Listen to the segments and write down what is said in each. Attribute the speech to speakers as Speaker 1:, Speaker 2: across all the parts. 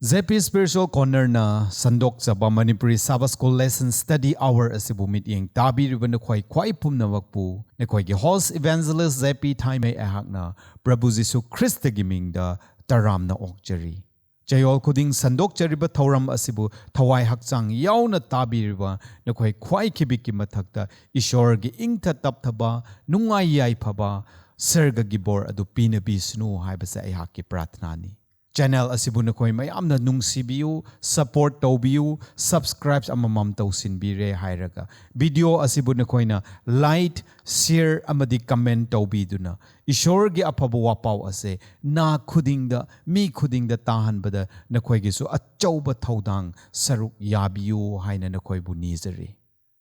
Speaker 1: Zepi Spiritual Corner na sandok sa Manipuri Sabbath School Lesson Study Hour asibu meeting tabi riban na kwai pum na wakpu na kwai host evangelist Zepi Taimay ahak na Prabhu Jisu Krista giming da taram na okjari. Jayol kuding sandok jariba tauram asibu tawai hakchang yaw na tabi riba na kwai kibiki mathakta ishor gi ingta tapthaba nungay yay paba serga gibor adu pinabisnu haibasa ahak ki pratna ni. Channel asibu na koy mayam na nungsibiyu, support tawbiyu, subscribe amamam tawsinbire hairaga. Video asibu na koy na like, share amadi comment tawbidu na. Ishor gi apabawapaw ase na khuding da, mi khuding da tahan bada na koy gisu achawba thawdang saruk yabiyu haina na koy bunizari.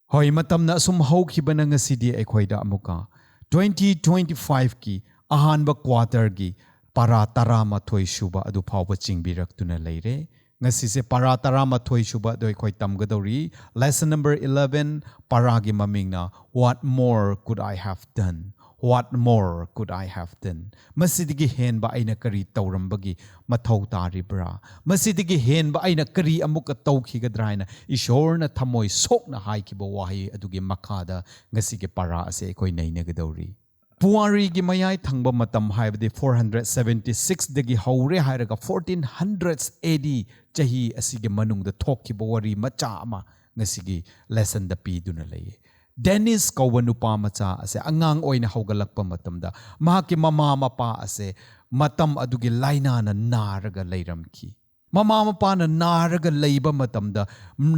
Speaker 1: Hoy matam na sumhaw kiba na nga sidi ay koy da amuka. 2025 ki ahanba quarter ki para tarama thoi shuba adu phawba chingbirak tuna leire ngasi se para tarama thoi shuba doi khoi tamgadori lesson number 11 paragi maming na what more could I have done masidigi hen ba aina kari tawrambagi mathau taribra masidigi hen ba aina kari amuka tawkhigadraina ishor na thamoi sok na haikiba wahi adugi makhada ngasi ge para ase khoi nainagadori Puari gi mayay thangba matam haibadi 476 dagi haure hairaga 1400s AD chahi asige manungda thokkiba wari macha ama ngasigi lesson da piduna leye Dennis kawanupa macha ase angang oina haugalakpa matamda mahaki mama mapa ase matam adugi laina na naraga leiramki mama mapa na naraga leiba matamda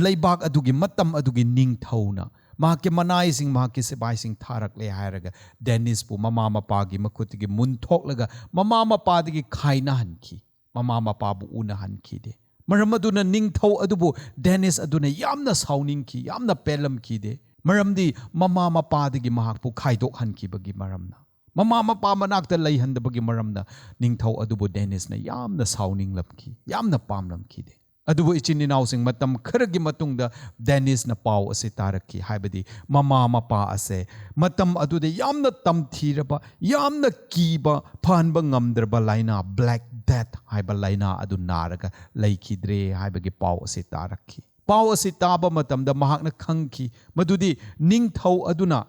Speaker 1: leibak adugi matam adugi ningthauna Mahaki manay sing mahaki sibay sing tharak le hairaga Dennis po mama mapagi makutigi munthok laga mama mapadigi kainahan ki mama mapabu unahan ki de maramadu na ningthaw adubu Dennis aduna yamna sauning ki yamna pelam ki de maramdi mama mapadigi mahakpu khaidok han ki bagi maramna mama mapa manakta layhan da bagi maramna ningthaw adubu Dennis na yamna sauning lam ki yamna pamlam ki de Adubo ichininaw sing matam kharagi matungda Dennis na paw ase taraki haibadi mama mapa ase matam adude yamna tamthiraba yamna kiba phanba ngamdraba laina black death haiba laina adu naraga laikidre haibagi paw ase taraki paw ase taba matamda mahakna khangki madudi ningthau aduna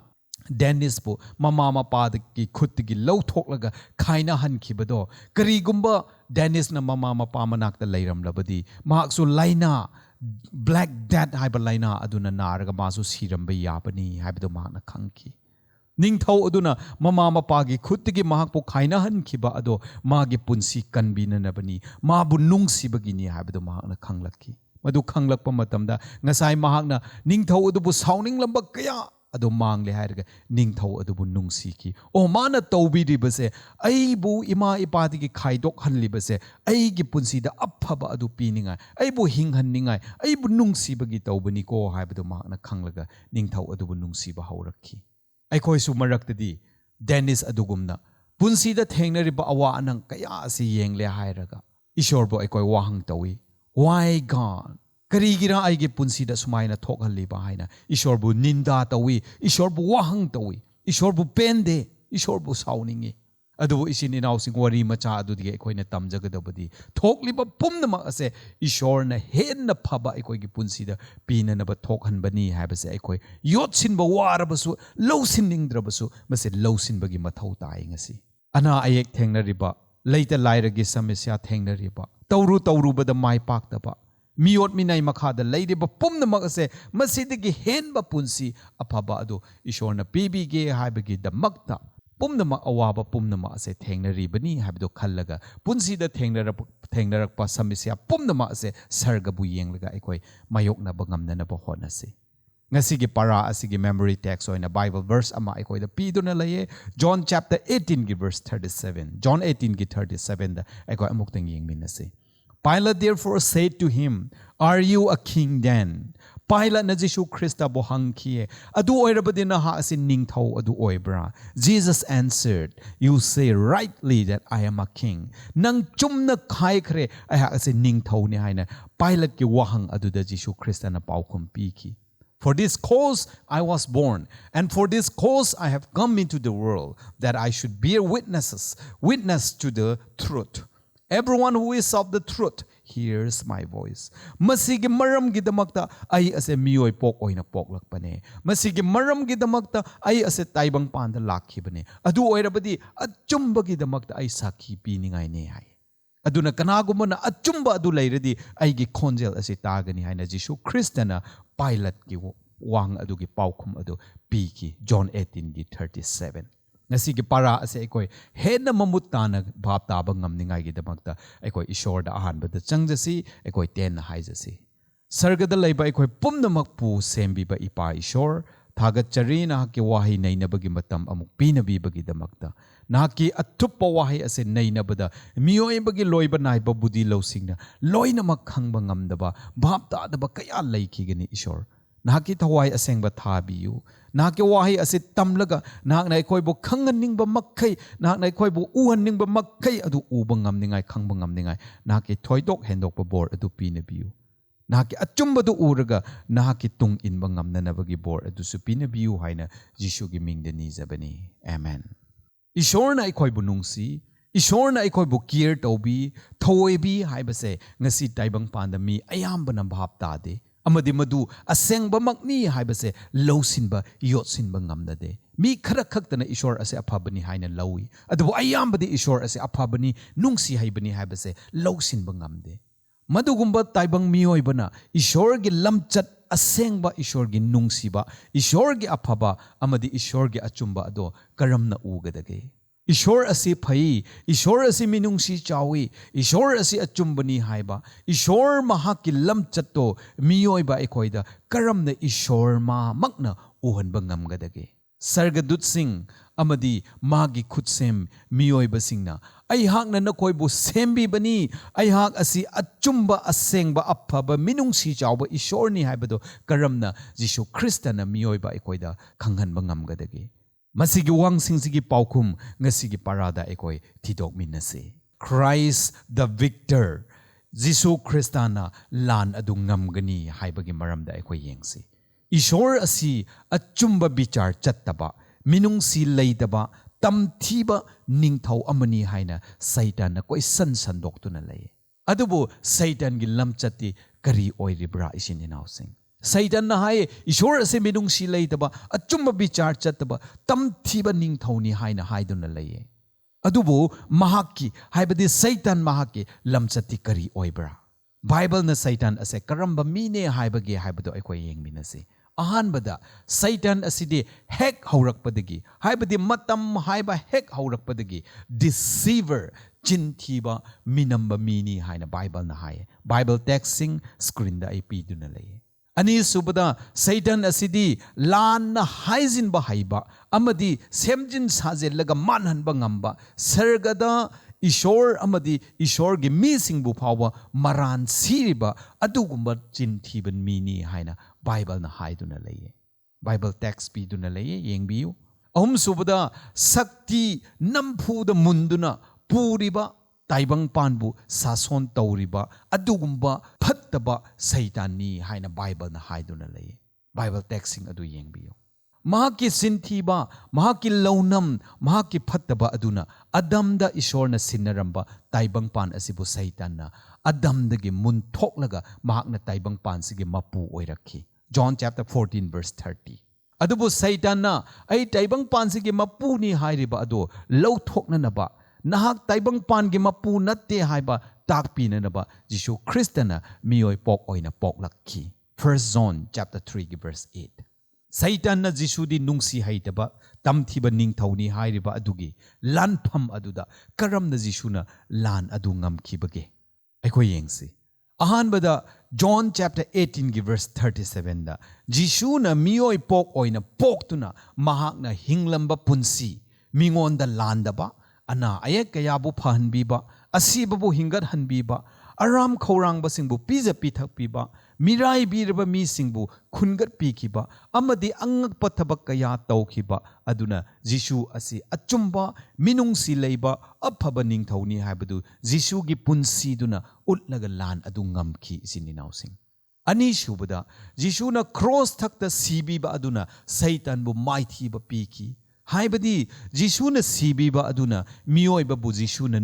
Speaker 1: Dennis po mama mapadagi khutigi lawthoklaga khaina hankibado karigumba Dennis na mama mapa manakta leiramlabadi mahaksu laina black death haiba laina aduna naraga masu siramba yabani haibado mahakna khangki ningthau aduna mama mapagi khutigi mahakpo khaina hankiba ado magi punsi kanbina nabani mabu nungsibagini haibado mahakna khanglaki madu khanglakpa matamda ngasai mahakna ningthau adubu sauning lamba kaya ado mangle hairaga ningthau adubu nungsiki o mana tawbiribase aibu ima ipadigi khaidok hanlibase aigi punsida aphaba adu pininga aibu hinghanningai aibu nungsibagi tawbani ko haibadu mahakna khanglaga ningthau adubu nungsiba haurakhi aikhoi su maraktadi Dennis adugumna punsida thengnariba awa anang kaya asi yengle hairaga ishorbo aikhoi wahang tawi why God Karigira aigi punsida sumaina thokhalliba haina ishorbu ninda tawi ishorbu wahang tawi ishorbu pende ishorbu sauningi adu isini naw sing wari macha adu dige ekhoina tamjagadabadi thokliba pumnama ase ishorna henna phaba ekhoigi punsida pinanaba thokhanbani haibase ekhoi yotsinba warabasu lowsinningdrabasu mase lowsinbagi mathau tai ngasi ana ayek thengnariba leita lairagi samesya thengnariba tawru bada mai paktaba Miyot minay makhada laydiba pumnamak ase masidigi henba punsi apaba ado ishorna pibige haibagi damakta pumnamak awaba pumnamak ase thengnaribani haibido khallaga punsida thengnarakpa samisya pumnamak ase sargabu yenglaga aikoi mayoknaba ngamnanaba honase ngasigi para asigi memory text oina Bible verse ama aikoi da piduna laye John chapter 18 gi verse 37 John 18 gi 37 da aikoi amuktang yengminase Pilate therefore said to him, Are you a king then? Pilate na Jisu Krista bohangkiye. Adu oirabadina ha asin ningthau adu oibra. Jesus answered, You say rightly that I am a king. Nang chumna khai kre ay ha asin ningthau ni haina. Pilate ki wahang adu da Jisu Krista na paukum piki. For this cause I was born, and for this cause I have come into the world, that I should bear witness to the truth. Everyone who is of the truth hears my voice. Masigi maramgidamakta ay ase miyoy pok oina poklakpane. Masigi maramgidamakta ay ase taibang panda lakhibane. Adu oirabadi achumbagidamakta ay sakhi piningay ne hay. Aduna kanaguma na achumba adu layradi aygi khonjel ase tagani hayna Jisu Kristana pilot ki wang adu gi paukhum adu piki John 18:37. Ngasigi para ase ekoi hena mamutana bhap taba ngamningai gi damakta ekoi ishor da ahan bada changjasi ekoi ten haijasi. Sargada laiba ekoi pumnamak pu sembi ba ipa ishor thagat charina ki wahi nainabagi matam amuk pinabi bagi damakta. Naki atuppa wahi ase nainabada miyoi bagi loiba naiba budi losingna loina makhangba ngamdaba bhap tadaba kaya laiki gani ishor. Naki thawai asengba thabiyu. Naki wahi ase tamlaga nak na ekoi bo khanganing ba makkhay nak na ekoi bo uhaning ba makkhay adu ubang ngamningai khangba ngamningai naki thoidok hendok ba bor adu pinabiyu. Naki achumba du uraga naki tung inba ngamnanabagi bor adu su pinabiyu haina Jisu gi mingda nizabani. Amen. Ishor na ekoi bo nungsi Ishor na ekoi bo care tawbi thawoibi haibase ngasi taibang pandami ayamba na bhap tade. Amadi madu asengba makni haibase lawsinba yotsinba ngamnade. Mi khara khaktana Ishor ase aphabani haina lawi. Adabu ayambadi Ishor ase aphabani nungsi haibani haibase lawsinba ngamde. Madugumba taibang miyoibana Ishor gi lamchat asengba Ishor gi nungsiba Ishor gi aphaba amadi Ishor gi achumba ado karamna ugadage. Ishor asi phai, Ishor asi minungsi chawi, Ishor asi achumbani haiba, Ishor mahaki lamchato miyoiba ekoida karamna Ishor ma makna uhanba ngamgadage. Sargadut sing amadi magi khutsem miyoiba singna aihak na nakoibu sembi bani aihak asi achumba asengba aphaba minungsi chawba Ishor ni haibado karamna Jisu Kristana miyoiba ekoida khanghanba ngamgadage. Masigi wang singsigi paukum ngasigi parada ekoi tidok minase. Christ the victor. Jisu Kristana lan adu ngamgani haibagi maramda ekoi yengsi. Ishor asi achumba bichar chattaba minungsi leidaba tamthiba ningthau amani haina Satan na koi san doktuna lay. Adubu Satan gi lamchati kari oiribra isin inausing. Satan na hai Ishor ase minungsi leidaba achumba bichar chattaba tamthiba ningthauni haina haiduna laye. Adubu mahaki haibadi Satan mahaki lamchati kari oibra. Bible na Satan ase karamba mine haibagi haibado ekoi yengminase. Ahanbada Satan asidi hek haurakpadagi haibadi matam haiba hek haurakpadagi deceiver chinthiba minamba mini haina Bible na hai. Bible texting screen da IP duna laye. Ani subada Satan asidi lan na haizin ba haiba amadi semjin sajellaga manhanba ngamba sargada Ishor amadi Ishor gi missing bu phawa maran siriba adugumba chinthiban mini haina Bible na haiduna laye. Bible text pi duna laye yengbiu. Ahum subada sakti nampuda munduna puriba taibang panbu sason tauriba adugumba phattaba Satan ni haina Bible na haiduna laye. Bible texting adu yengbiu. Mahaki sinthiba, mahaki launam, mahaki phattaba aduna adamda Ishor na sinaramba taibang pan asibu Satan na adamdagi munthoklaga mahakna taibang pan sige mapu oirakhi. John chapter 14 verse 30. Adubu Satan na ay taibang pan sige mapu ni hairiba ado lawthokna naba nahak taibang pan gi mapu natte haiba takpi na naba Jisu Kristana miyoi pok oina poklakhi. 1 John chapter 3 verse 8. Satan na Jisu di nungsi haitaba tamthiba ningthauni hairiba adugi lanpham aduda karam na Jisu na lan adu ngamkhibage. Ekoi yengsi. Ahanbada John chapter 18 verse 37 da Jisu na miyoi pok oina poktuna mahak na hinglamba punsi mingon da landaba ana ayak kayabu phahanbiba asibabu hingat hanbiba aram khorang basingbu pija pithak piba mirai biraba mi singbu khungat pikiba amadi angak pathabak kaya tawkhiba aduna Jisu asi achumba minungsi leiba aphaba ningthauni haibadu Jisu gi punsi duna utlaga lan adu ngamki sininawsing. Ani shubada Jisu na cross thakta sibiba aduna Satan bu maithiba piki Haibadi Jisuna sibiba aduna mioiba bu Jisuna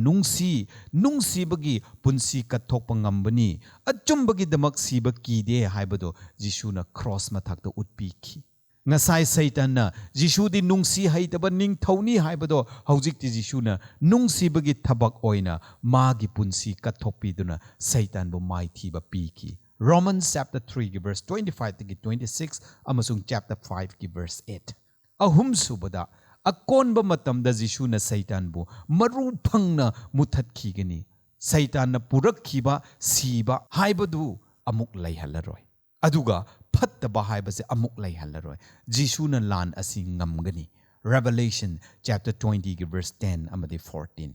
Speaker 1: nungsibagi punsi kathokpa ngambani achumbagi damak siba kide haibado Jisuna cross mathakta utpiki. Ngasai Satan Jisudi nungsi haitaba ningthoni haibado haujikti Jisuna nungsibagi thabak oina magi punsi kathokpiduna Satan bu maithiba piki. Romans chapter 3 verse 25 to 26 amasung chapter 5 verse 8. Ahum subada akonba matamda Jisuna Satan bu maru phangna muthatkigani. Satan na purakhiba siba haibadu amuk laihalaroi. Aduga phattaba haibase amuk laihalaroi. Jisuna lan asi ngamgani. Revelation chapter 20 verse 10 amadi 14.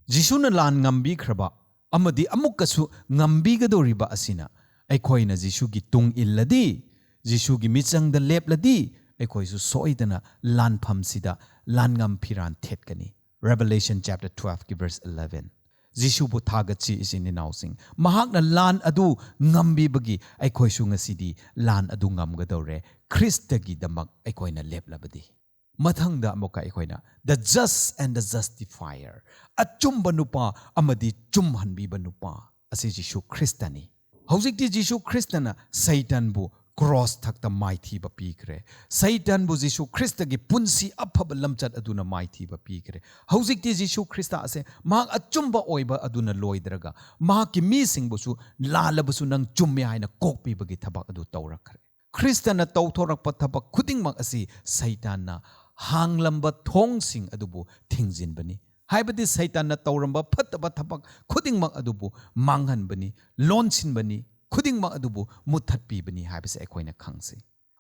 Speaker 1: Jisuna lan ngambi khraba amadi amukasu ngambigadoriba asina. Aikoina Jisugi tung illadi, Jisugi michangda lepladi, aikoisu soidana lan phamsida lan ngam phiran thetkani. Revelation chapter 12 verse 11. Jisu bu thagatsi isini nausing. Mahakna lan adu ngambi bagi aikoisu ngasidi lan adu ngamgadore. Kristagi damak aikoina leplabadi. Mathangda amoka aikoina the just and the justifier. Achumba nupa amadi chumhanbiba nupa. Asi Jisu Kristani. Haujikti Jisu Kristana Satan bu cross thakta mighty ba pikre. Satan bu Jisu Krista gi punsi aphaba lamchat aduna mighty ba pikre. Haujikti Jisu Krista ase mahak achumba oiba aduna loidraga. Mahak ki mi sing busu lalabusu nang chumme haina kokpi bagi thabak adu tawrakre. Krista na tawthorakpa thabak khuding mak asi Satan na hanglamba thong sing adubu thingjin bani. Haibadi Satan na tawramba phattaba thabak khuding mak adubu manghan bani lonsin bani khuding mak adubu muthatpi bani haibase akoina khangse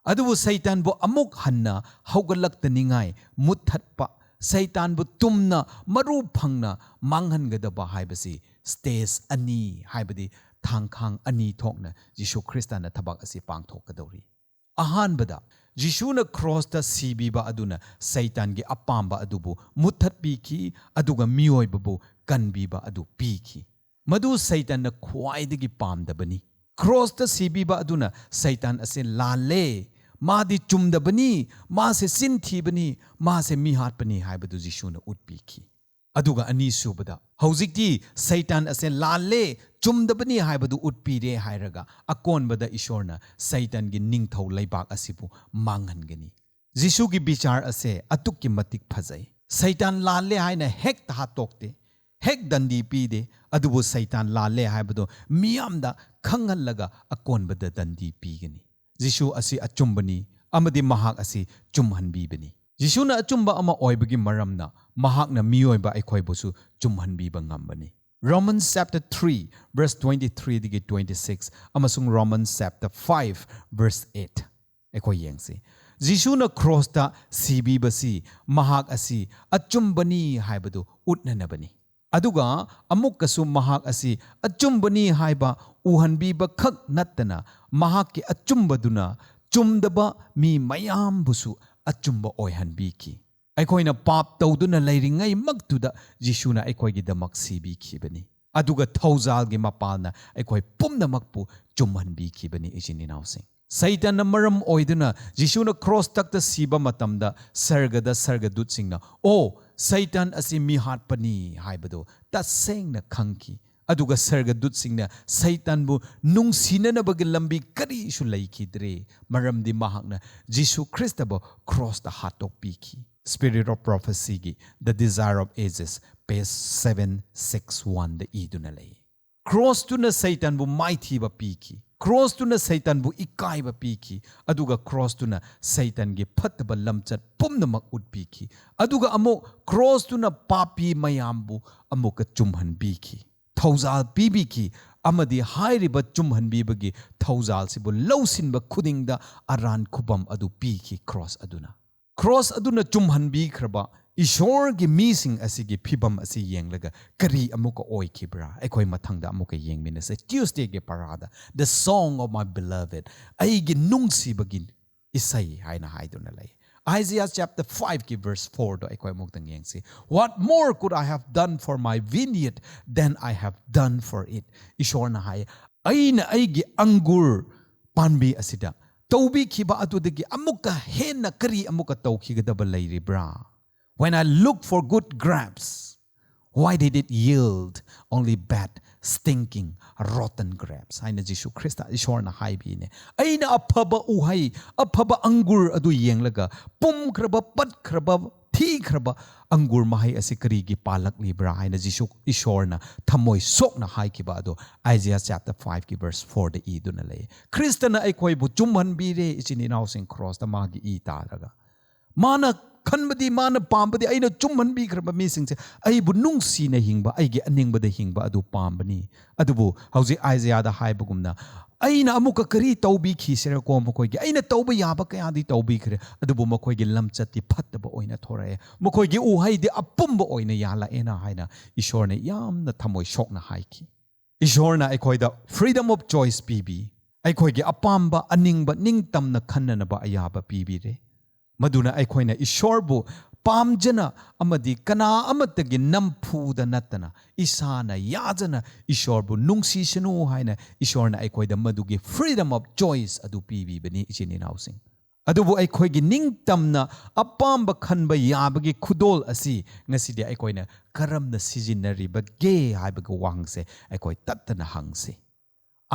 Speaker 1: adubu Satan bu amuk hanna haugalakta ningai muthatpa Satan bu tumna maru phangna manghan gadaba haibase stage ani haibadi thangkhang ani thokna Jisu Krista na thabak asi pangthokadori ahanbada Jisuna cross ta sibiba aduna Satan gi apamba adubu muthatpiki aduga mioibabu kanbiba adu piki. Madu Satan na khwaidagi pamdabani. Cross ta sibiba aduna Satan ase lale madi chumdabani ma se sinthibani ma se mihatpani haibadu Jisuna utpiki. Aduga ani subada haujikti Satan ase lale chumdabani haibadu utpire hairaga akonbada ishorna Satan gi ningthau laibak asibu manghangani. Jisu gi bichar ase atukki matik phajai. Satan lale haina hek ta tokte hek dandi pide adubu Satan lale haibadu miyamda khangallaga akonbada dandi pigani. Jisu asi achumbani amadi mahak asi chumhanbibani. Jisuna achumba ama oibagi maramna mahakna miyoiba aikhoibusu chumhanbiba ngambani. Romans chapter 3 verse 23 to 26 amasung Romans chapter 5 verse 8 aikoi yengsi. Jisuna cross ta sibibasi mahak asi achumbani haibadu utnanabani. Aduga amukkasu mahak asi achumbani haiba uhanbiba khak nattana mahakki achumbaduna chumdaba mi mayam busu achumba oihanbiki. Aikoina pap tawduna lairingai magtuda Jisuna aikoigi damak sibiki bani. Aduga thawzalgi mapalna aikoi pumna makpu chumhanbiki bani ijini nausing. Satan na maram oiduna Jisuna cross takta siba matamda sargada sargadut singna o Satan asi mihat pani haibado taseng na khangki. Aduga sargadut singna Satan bu nungsina na bagi lambi kari isu laikidre maramdi mahakna Jisu Krista bo cross the hatok piki. Spirit of prophecy gi the desire of ages page 761 the idunalay. Cross to na Satan bu mighty ba piki. Cross to na Satan bu ikai ba piki. Aduga cross to na Satan gi phatba lamchat pumna mak utpiki. Aduga amo cross to na papi mayambu amuka chumhan biki. Thawzal pibiki amadi hairiba chumhanbibagi thawzal sibu lawsinba khudingda aran khubam adu piki cross aduna. Cross aduna chumhanbi khraba ishor gi mising asigi phibam asi yenglaga kari amuka oikibra ekoi mathangda amuka yengminase Tuesday ge parada the song of my beloved aigi nungsibagi isai haina haiduna lay. Isaiah chapter 5 verse 4 do ekoi muktang yengsi. What more could I have done for my vineyard than I have done for it? Ishor na hai aina aigi angur panbi asida tawbi khiba atudagi amuka henna kari amuka tawkhigadaba lairibra. When I look for good grapes, why did it yield only bad, stinking, rotten grapes? Haina Jisu Krista Ishorna haibine. Aina apaba uhai, apaba angur adu yenglaga, pum kraba, pat kraba, thi kraba, angur mahai asikarigi palak libra. Haina Jisu Ishorna, tamoy sok na hai kiba ado. Isaiah chapter 5 ki verse 4 de I dunale. Krista na aikoi bu chumhan bire ichini nausing cross da magi I talaga. Mana kanbadi mana pambadi aina chumman bi kraba mising se aibu nungsi na hingba aige aningbada hingba adu pambani adubu hauji Isaiah da haibugumna aina amuka kari taubi khisera ko mokoi gi aina tauba yaba kaya di taubi khre adubu mokoi gi lamchati phattaba oina thorae mokoi gi uhai di apumba oina yala ena haina ishorne yamna thamoi shokna haiki ishorna aikoida freedom of choice pibi aikoi gi apamba aningba ningtamna khannanaba ayaba pibi re Maduna aikoina ishorbu pamjana amadi kana amatagi nampuda natana isana yajana ishorbu nungsi shanu haina ishorna aikoida madugi freedom of choice adu pibi bani ichini nausing adubu aikoigi ningtamna apamba khanba yabagi khudol asi ngasidi aikoina karamna sijinariba ge haibaga wangse aikoi tattana hangse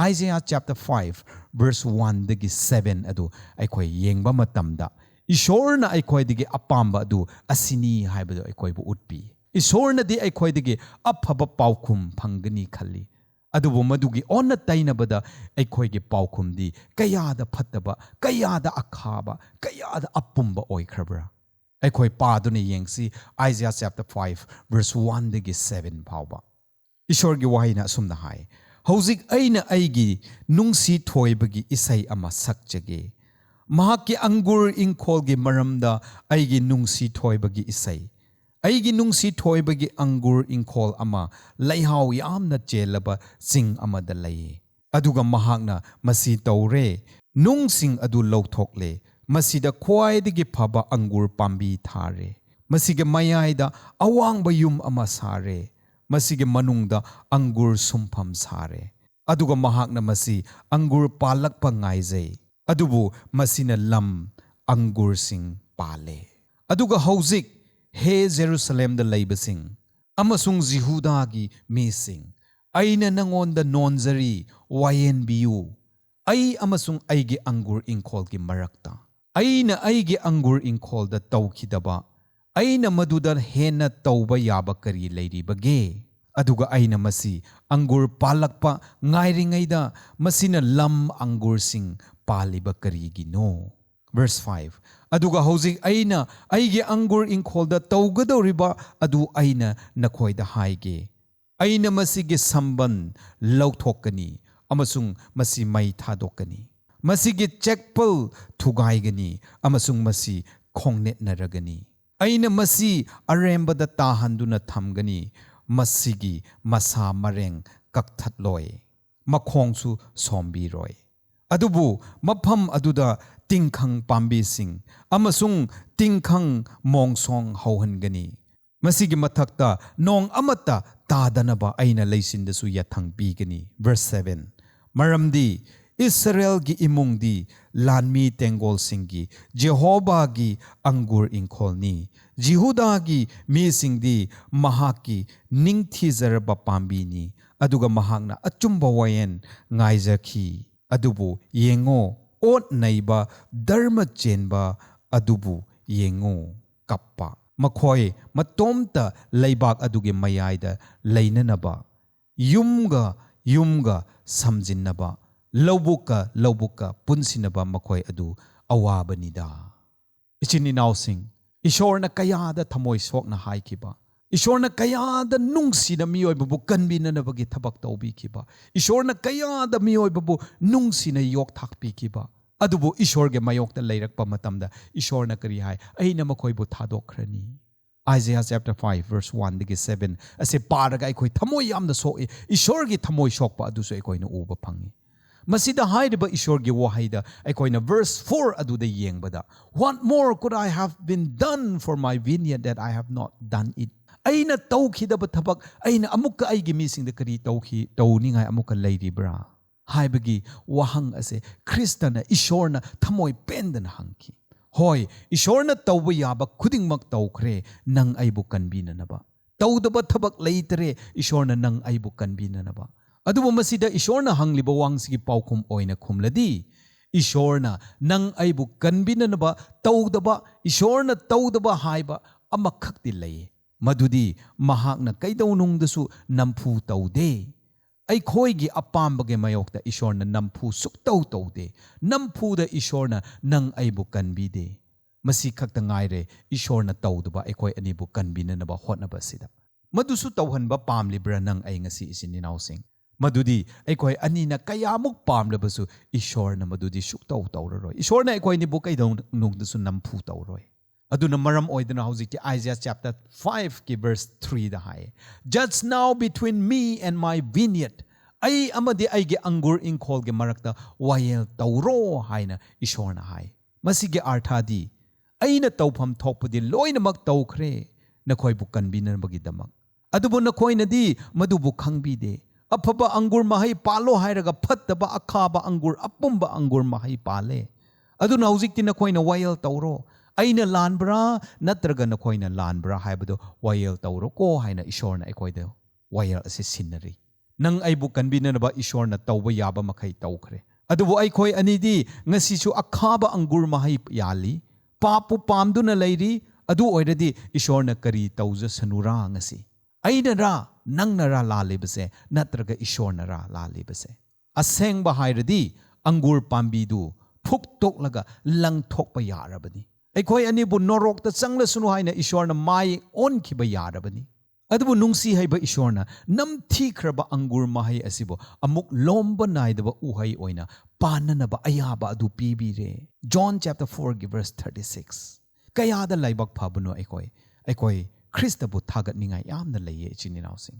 Speaker 1: Isaiah chapter 5 verse 1 dagi 7 adu aikoi yengba matamda Ishorna aikoidigi apamba adu asini haibado aikoibu utpi. Ishorna di aikoidigi aphaba paukum phangani khali. Adubu madugi onna tainabada aikoigi paukum di kayada phattaba, kayada akhaba, kayada apumba oikrabra. Aikoi padune yengsi Isaiah chapter 5 verse 1 digi 7 pauba. Ishorgi wahina sumna hai. Hauzik aina aigi nungsi thoibagi isai ama sakjage. Mahaki angur ingkolgi maramda aigi nungsi thoibagi isai. Aigi nungsi thoibagi angur ingkol ama laihau yamna chelaba sing amada laye. Aduga mahakna masi taure nungsing adu lauthokle. Masida khwaidagi phaba angur pambi thare. Masige mayaida awang bayum ama sare. Masige manungda angur sumpham sare. Aduga mahakna masi angur palakpa ngaizay. Adubu masina lam angur sing pale. Aduga hauzik he Jerusalem da laibasing. Amasung Jehuda gi mising. Aina nangonda nonzari wayen biyu. Ay amasung aigi angur ingkol gi marakta. Aina aigi angur ingkol da tawkidaba. Aina maduda hena tawba yaba kari layri bage. Aduga aina masi angur palakpa ngairingayda masina lam angur sing paliba karigi no. Verse 5. Aduga hauzik aina aigi angur ingkolda tawgadoriba adu aina nakoida haige. Aina masige samban lauthokani amasung masi mai thadokani. Masige chekpal thugaigani amasung masi khongnet naragani. Aina masi arembada tahanduna thamgani. Masigi masa mareng kakthatloi. Makhongsu sombiroi. Adubu mapam aduda tingkhang pambising amasung tingkhang mongsong hauhangani. Masigi mathakta nong amata tadanaba aina leisindasu yathang bigani. Verse 7. Maramdi Israel gi imungdi lanmi tengol singi Jehovah gi angur ingkolni. Jehuda gi misingdi mahaki ningthizaraba pambini. Aduga mahakna achumba wayen ngaizaki. Adubu yengo ot naiba dharma chenba adubu yengo kappa. Makhoi matomta laibak aduge mayaida lainanaba. Yumga samjinnaba. Laubuka punsinaba makhoi adu awabanida. Ichini nausing. Ishorna kayada thamoy sokna haikiba. Ishorna kayada nungsina miyoy babu kanbina na bagi thabak tawbi kiba. Ishorna kayada miyoy babu nungsina yok thakpi kiba. Adubu ishorge mayok ta layrakpa matamda ishorna kari hai aina makoy bu thadokrani. Isaiah chapter 5 verse 1 digi 7 ase paraga ikoi thamoy yamna soe ishorge thamoy sokpa aduso ikoi na uba phangi. Masida haidaba ishorge wahaida aikoina verse 4 aduda yengbada. What more could I have been done for my vineyard that I have not done it? Aina tawkhidaba thabak aina amukka aigi mising da kari tawningai amukka lairibra. Haibagi wahang ase Kristana ishorna thamoy pendana hangki. Hoi, ishorna tawba yaba khudingmak tawkhre nang aibu kanbinanaba. Tawdaba thabak leitere ishorna nang aibu kanbinanaba. Adubu masida ishorna hangliba wangsigi paukhum oina khumladi. Ishorna nang aibu kanbinanaba tawdaba ishorna tawdaba haiba amakhakti lei. Madudi mahakna kaidawnungdasu nampu tawde. Aikhoigi apambage mayokta ishorna nampu suktaw tawde. Nampuda ishorna nang aibu kanbide. Masi khakta ngaire ishorna tawdaba aikhoi anibu kanbinanaba hotnaba sida. Madusu tawhanba pamlibra nang ay ngasi isininausing. Madudi aikhoi anina kayamuk pamlabasu ishorna madudi suktaw tawraroi. Ishorna aikhoi nibu kaidawnungdasu nampu tawroi. Aduna maram oidana hawjikti Isaiah chapter 5 ki verse 3 da hai. Judge now between me and my vineyard. Ai amadi aige angur inkhol ge marakta wayel tawro haina ishorna hai. Masige arthadi aina tawpham thokpudi loinamak tawkhre nakhoi bu kanbinanbagi damak. Adubu nakhoinadi madubu khangbide. Afaba angur mahai palo hairaga phattaba akhaba angur apumba angur mahai pale. Aduna hawjikti nakhoina wayel tawro. Aina lanbra natraga nakhoina lanbra haibado wayel tawro ko haina ishorna aikhoida wayel ase sinari. Nang aibu kanbinanaba ishorna tawba yaba makhai tawkhre. Adubu aikhoi anidi ngasisu akhaba angur mahai yali. Papu pamduna leiri adu oiradi ishorna kari tawza sanura ngasi. Aina ra nangna ra lalibase natraga ishorna ra lalibase. Asengba hairadi angur pambidu phuk toklaga lang thokpa yarabani. Aikhoi anibu norokta changla sunu haina ishorna mai on khiba yarabani. Adubu nungsi haiba ishorna namthikhraba angur mahai asibo amuk lomba naidaba uhai oina pananaba ayaba adu pibire. John chapter 4 verse 36. Kayada laibak phabano aikhoi Christabu thagat ningai yamna leye chininausing.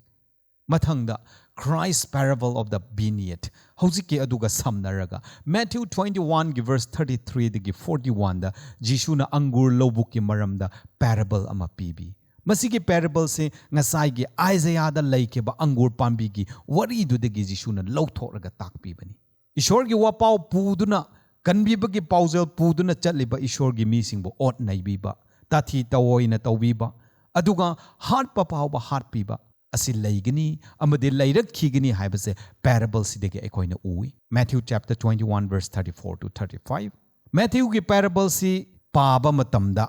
Speaker 1: Mathangda Christ's parable of the Vineyard. Hawjiki aduga samnaraga. Matthew 21 verse 33 digi 41 da Jishuna angur lobuki maramda parable ama pibi. Masigi parable se ngasaigi Isaiah da laikeba angur pambigi wari du digi Jishuna lawthoraga takpibani. Ishorgi wapau puduna kanbibagi pausel puduna chatliba ishorgi misingbo ot naibiba. Tathi tawoina tawbiba. Aduga heart papauba heart piba. Asi laigani amade lairak khigani haibase parable sidege ekoina ui. Matthew chapter 21 verse 34 to 35. Matthew ki parable si paaba matamda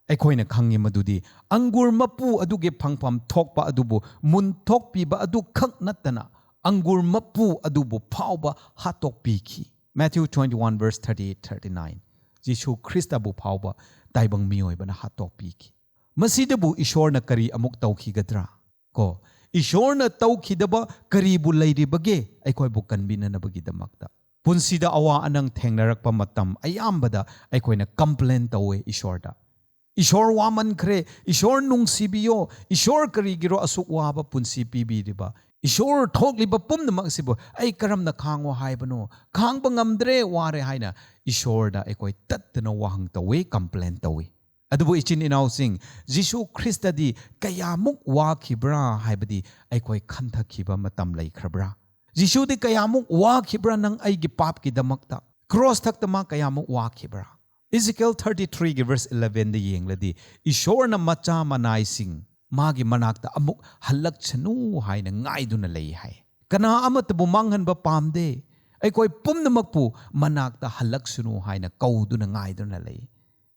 Speaker 1: ekoina khangi madudi angur mapu aduge phangpam thokpa adubu mun thokpiba adu khak natana angur mapu adubu phauba hatok piki. Matthew 21 verse 38-39. Jishu Christa bu phauba taibang miyoy bana hatok piki. Masidabu ishorna kari amuk tawkhigadra ko ishorna tawkhidaba karibu lairibage aikhoi bu kanbinanabagi damakta. Punsida awa anang thengnarakpa matam ayambada aikoina complain tawe ishorda. Ishor waman khre ishor nungsibiyo ishor karigiro asuk waba punsi pibiriba. Ishor thokliba pumnamak sibo ai karamna khangwa haibano khangba ngamdre ware haina ishorda aikoi tattana wahang tawe complain tawe. Adubu ichin inausing Jishu Christa di kayamuk wakhibra haibadi aikoi khanthakhiba matam laikhrabra. Jishu di kayamuk wakhibra nang aigi pap ki damakta. Cross thaktama kayamuk wakhibra. Ezekiel 33 verse 11 di yengladi ishor na macha manai sing magi manakta amuk halak chanu haina ngaiduna lei hai. Kana amatabu manghanba pamde aikoi pumnamakpu manakta halak sunu haina kauduna ngaiduna lei.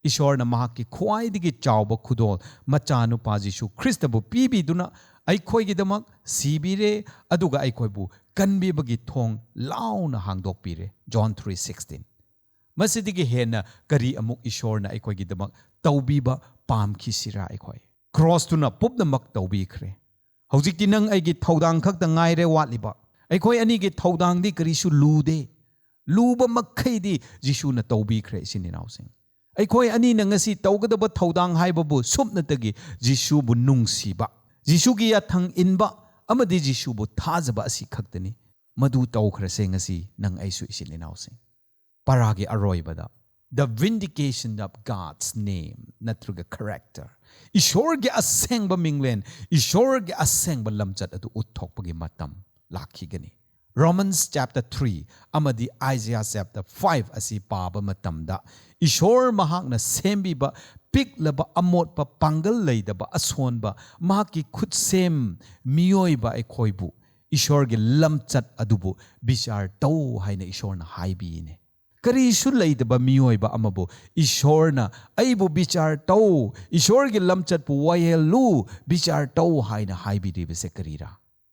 Speaker 1: Ishorna mahaki khwaidigi chawba khudol machanu pajishu Christabu pibiduna aikhoigidamak sibire aduga aikhoibu kanbibagi thong launa hangdokpire. John 3:16. Masidigi hena kari amuk ishorna aikhoigidamak tawbiba pamkhisira aikhoi. Cross tuna pupnamak tawbikhre. Hawjikti nang aigi thodang khakta ngaire watliba. Aikhoi anigi thodang di karisu lude. Luba makhaidi Jishuna tawbikhre sininausing. Aikhoi ani na ngasi tawgadaba thodang haibabu supnatagi Jishubu nungsiba. Jishugi yathang inba amadi Jishubu thajaba asi khaktani. Madu tawkhrase ngasi nang aisu isininausing. Paragi aroibada. The vindication of God's name natruga character. Ishorge asengba minglen, ishorge asengba lamchat atu uthokpagi matam lakhigani. Romans chapter 3 amadi Isaiah chapter 5 asi paba matamda Ishor mahakna sembiba piklaba amotpa pangal leidaba asonba mahaki khutsem miyoiba ekhoibu Ishor ge lamchat adubu bichar tau haina Ishor na haibine Karisu leidaba miyoiba amabu Ishor na aibu bichar tau Ishor ge lamchat pu wayelu bichar tau haina haibiri bese karira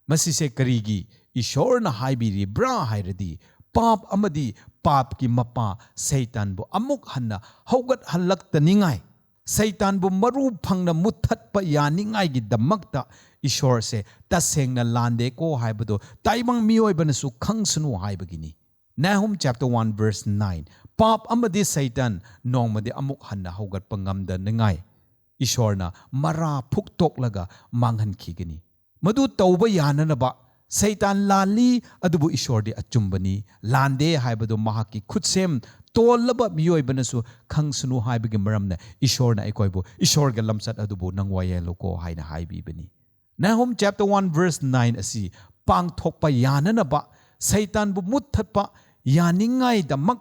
Speaker 1: Masise karigi Ishor na haibiri bra hairadi pap amadi pap ki mapa Satan bu amuk hanna haugat halakta ningai Satan bu maru phangna muthat pa yaningai gi damakta Ishor se tasengna lande ko haibado taibang miyoy banasu khangsunu haibagini Nahum chapter 1 verse 9 pap amadi Satan nongmadi amuk hanna haugat pangamda ningai Ishor na mara phuktok laga manghan khigini madu tauba yananaba Satan lali adubu Ishor di achumbani lande haibado mahaki khutsem tolaba miyoy banasu khangsunu haibagi maramna Ishor na ekoibu Ishor ga lamsat adubu nangwayelo ko haina haibi bani Nahum chapter 1 verse 9 asi pangthokpa yananaba Satan bu muthatpa yaningai damak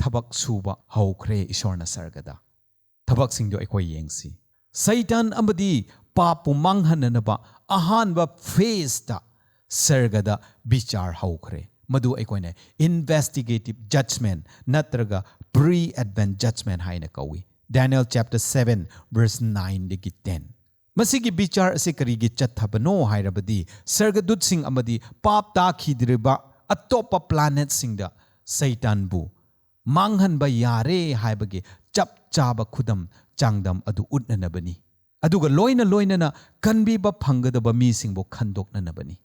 Speaker 1: thabak suba haukhre Ishor na sargada thabak singdo ekoi yengsi Satan amadi papu manghananaba ahanba face ta sargada bichar haukhre madu ekoine investigative judgment natraga pre-advent judgment haina kawi Daniel chapter 7 verse 9 digi 10 masigi bichar ase karigi chathabano hairabadi sargadut sing amadi pap ta khidriba atopa planet singda Satan bu manghan ba yare haibagi chap chaba khudam changdam adu utnanabani aduga loina na kanbi ba phangadaba mi singbo khandoknanabani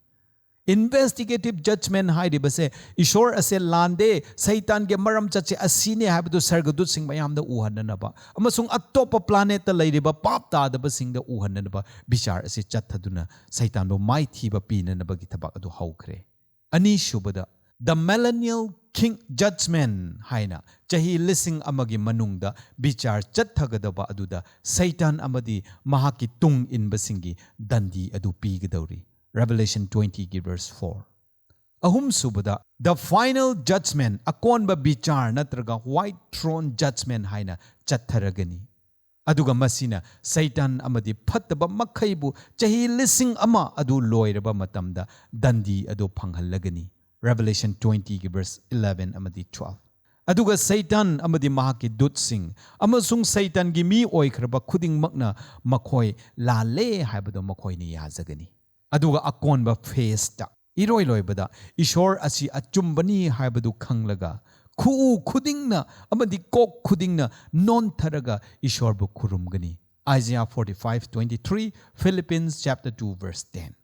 Speaker 1: Investigative judgment haidibase Ishor ase lande Satan ge maram chache asine habdu sargadut sing mayamda uhananaba amasung attopa planet ta leiriba pap ta daba singda uhananaba bichar ase chathaduna Satan bo mai thiba pinanaba gi thabak adu haukhre ani shubada the millennial king judgment haina chahi lising amagi manungda bichar chathagadaba aduda Satan amadi mahaki tung inbasingi dandi adu pigadauri Revelation 20 verse 4. Ahum subada the final judgment akonba bichar natraga white throne judgment haina chatharagani. Aduga masina Satan amadi phattaba makhaibu chahi lising ama adu loiraba matamda dandi adu phanghallagani. Revelation 20 verse 11 amadi 12. Aduga Satan amadi mahaki dutsing amasung Satan gi mi oikhraba khuding makna makhoi lale haibado makhoi ni yazagani. Aduga akonba face ta iroi loibada Ishor asi achumbani haibadu khanglaga khudingna amadi kok khudingna non tharaga Ishor bu khurumgani Isaiah 45:23 Philippians chapter 2 verse 10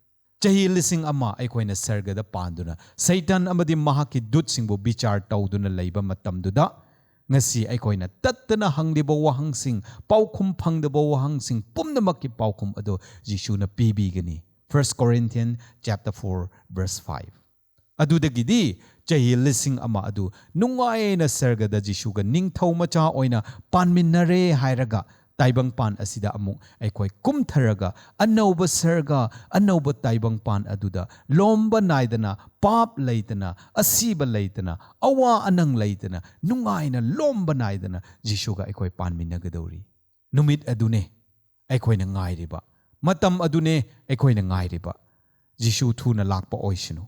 Speaker 1: chahi lising ama aikoina sargada panduna Satan amadi mahaki dut singbu bichar tawduna leiba matamduda ngasi aikoina tattana hangliba wahangsing paukhum phangdaba wahangsing pumnamakki paukhum ado Jisuna pibigani 1 Corinthians chapter 4 verse 5. Adudagidi chahi lising ama adu nungai na sargada Jisuga ningthau macha oina panminnare hairaga taibang pan asida amuk aikoi kumtharaga anauba sarga anauba taibang pan aduda lomba naidana pap leitana asiba leitana awa anang leitana nungai na lomba naidana Jisuga aikoi panminnagadori numit adune aikoi na ngairiba Matam adune ekoina ngairiba Jishu thuna lakpa oisinu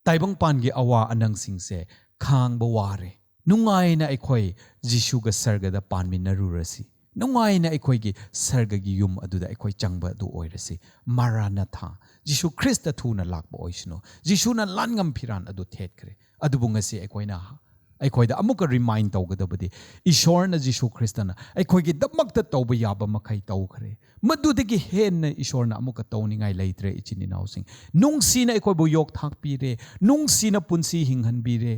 Speaker 1: taibang pangi awa anang singse khangba ware nungai na ekoi Jishu ga sargada panminarurasi nungai na ekoi gi sarga gi yum aduda ekoi changba du oirasi maranatha Jishu Christa thuna lakpa oisinu Jishu na langam phiran adu thetkre adubungasi ekoina aikoida amuka remind tawgadabadi Ishor na Jishu Christana aikoigi damakta tawba yaba makai tawkhre madudagi henna Ishor na amuka tawningai leitre ichini nausing nungsina aikoibu yok thak pire nungsina punsi hinghan bire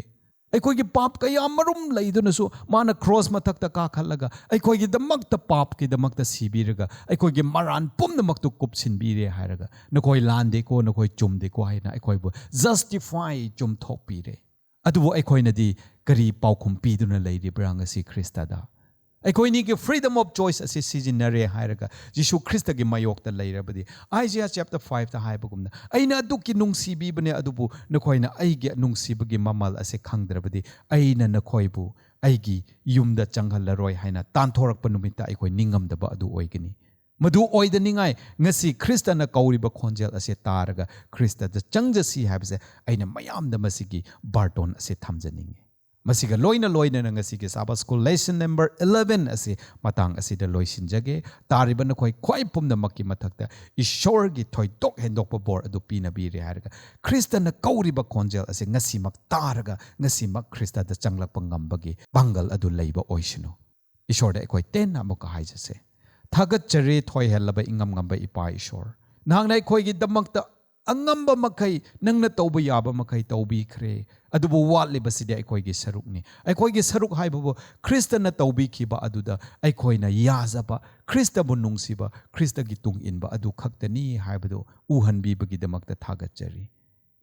Speaker 1: aikoigi pap kaya marum leiduna su mana cross matakta ka khallaga aikoigi damakta pap ki damakta sibiraga aikoigi maran pumna maktu kupsin bire hairaga nakoi lande ko nakoi chumde ko haina aikoibu justify chum thok pire adubo aikoina di kari paukhum piduna leiribra ngasi Christada ꯑꯩꯈꯣꯏꯅꯤꯒꯤ freedom of choice ꯑꯁꯤ ꯁꯤꯖꯤꯟꯅꯔꯦ ꯍꯥꯏꯔꯒ ꯖꯤꯁꯨ ꯈ꯭ꯔꯤꯁꯇꯒꯤ ꯃꯥꯌꯣꯛꯇ ꯂꯩꯔꯕꯗꯤ ꯑꯥꯏꯖꯤꯌꯥ chapter 5ꯗ ꯍꯥꯏꯕꯒꯨꯝꯅ ꯑꯩꯅ ꯑꯗꯨꯛꯀꯤ ꯅꯨꯡꯁꯤꯕꯤꯕꯅꯦ ꯑꯗꯨꯕꯨ ꯅꯈꯣꯏꯅ ꯑꯩꯒꯤ ꯅꯨꯡꯁꯤꯕꯒꯤ ꯃꯃꯜ ꯑꯁꯤ ꯈꯪꯗ꯭ꯔꯕꯗꯤ ꯑꯩꯅ ꯅꯈꯣꯏꯕꯨ ꯑꯩꯒꯤ ꯌꯨꯝꯗ ꯆꯪꯍꯜꯂꯔꯣꯏ ꯍꯥꯏꯅ ꯇꯥꯟꯊꯣꯔꯛꯄ ꯅꯨꯃꯤꯠꯇ ꯑꯩꯈꯣꯏ ꯅꯤꯡꯉꯝꯗꯕ ꯑꯗꯨ ꯑꯣꯏꯒꯅꯤ ꯃꯗꯨ ꯑꯣꯏꯗꯅꯤꯡꯉꯥꯏ ꯉꯁꯤ ꯈ꯭ꯔꯤꯁꯇꯅ ꯀꯧꯔꯤꯕ ꯈꯣꯟꯖꯦꯜ ꯑꯁꯤ ꯇꯥꯔꯒ ꯈ꯭ꯔꯤꯁꯇꯗ ꯆꯪꯖꯁꯤ ꯍꯥꯏꯕꯁꯦ ꯑꯩꯅ ꯃꯌꯥꯝꯗ ꯃꯁꯤꯒꯤ ꯕꯥꯔꯇꯣꯟ ꯑꯁꯤ ꯊꯝꯖꯅꯤꯡꯉꯤ masiga loina loina ngasigi Sabbath school lesson number 11 asi matang asida loisinjage tariba na khoi khoi pumna makki mathakta ishor gi thoidok hendok pa bor adu pina bi re harga Krista na kauriba khonjel asi ngasi mak taraga ngasi mak Krista da changlakpa ngambagi bangal adu leiba oisinu ishor da khoi ten amuka haijase thagat chare thoi helaba ingam ngamba ipa ishor nangnai khoi gi damakta angamba makai nangna tauba yaba makai taubi khre adubu watliba sidi aikhoigi sarukni aikhoigi saruk haibabu Kristana taubi khiba aduda aikhoina yazaba Krista bu nungsiba Krista gi tung inba adu khaktani haibadu uhanbi bagi damakta thagatjari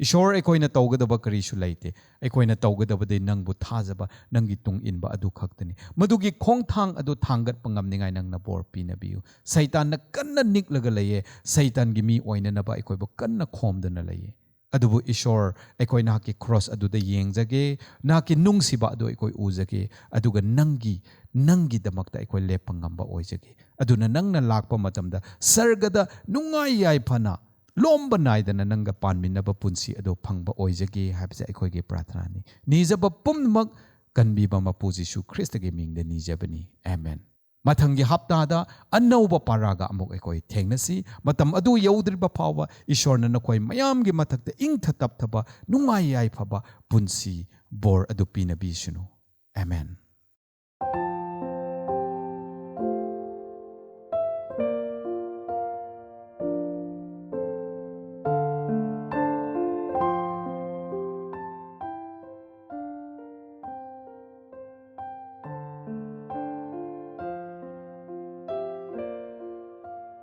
Speaker 1: ishor aikhoina taugadaba karishu leite aikhoina taugadabade nangbu thajaba nangi tung inba adu khaktani madugi khongthang adu thangat pangamningai nangna bor pinabiu satan na kanna niklaga leye satan gi mi oina naba aikhoibu kanna khomdana leye adubu ishor aikhoina ki cross aduda yengjage na ki nungsiba adu aikoi ujage aduga nangi damakta aikoi lepangamba oijage aduna nangna lakpa matamda sargada nungai yai phana lomba naidana nanga panminaba punsi ado phangba oijage habse aikhoige prathana nijaba pummak kanbiba mapujisu Kristage mingda nijabani amen mathangi haptada anauba paraga amuk aikoi thengnasi matam adu yaudriba phawa ishorna nakoi mayamgi mathakta ingtha tapthaba nungai yai phaba punsi bor adu pinabisunu amen